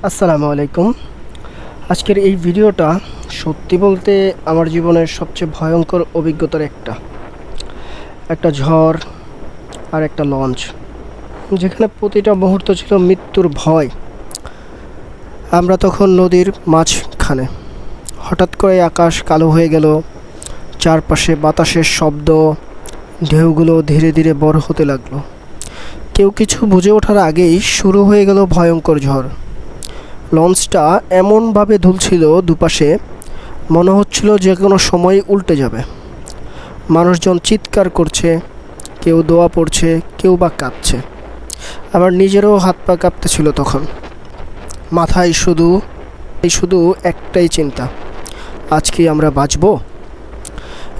আসসালামু আলাইকুম। আজকের এই ভিডিওটা সত্যি বলতে আমার জীবনের সবচেয়ে ভয়ঙ্কর অভিজ্ঞতার একটা ঝড় আর একটা লঞ্চ, যেখানে প্রতিটা মুহূর্ত ছিল মৃত্যুর ভয়। আমরা তখন নদীর মাঝখানে। হঠাৎ করে আকাশ কালো হয়ে গেল, চারপাশে বাতাসের শব্দ, ঢেউগুলো ধীরে ধীরে বড় হতে লাগলো। কেউ কিছু বুঝে ওঠার আগেই শুরু হয়ে গেল ভয়ঙ্কর ঝড়। লঞ্চটা এমনভাবে দুলছিল দুপাশে, মনে হচ্ছিল যে কোনো সময় উল্টে যাবে। মানুষজন চিৎকার করছে, কেউ দোয়া পড়ছে, কেউ বা কাঁদছে। আবার নিজেরও হাত পা কাঁপতেছিল তখন। মাথায় শুধু একটাই চিন্তা, আজ কি আমরা বাঁচবো?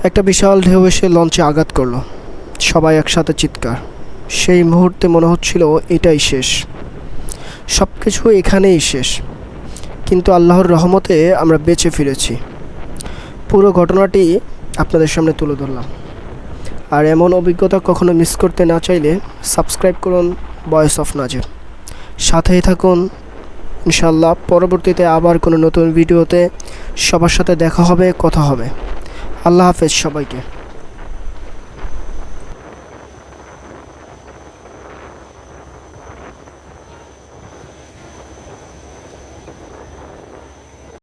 একটা বিশাল ঢেউ এসে লঞ্চে আঘাত করলো। সবাই একসাথে চিৎকার। সেই মুহূর্তে মনে হচ্ছিল এটাই শেষ, সব কিছু এখানেই শেষ। কিন্তু আল্লাহর রহমতে আমরা বেঁচে ফিরেছি। পুরো ঘটনাটি আপনাদের সামনে তুলে ধরলাম। আর এমন অভিজ্ঞতা কখনো মিস করতে না চাইলে সাবস্ক্রাইব করুন ভয়েস অফ নাজির। সাথেই থাকুন, ইনশাআল্লাহ পরবর্তীতে আবার কোনো নতুন ভিডিওতে সবার সাথে দেখা হবে, কথা হবে। আল্লাহ হাফেজ সবাইকে।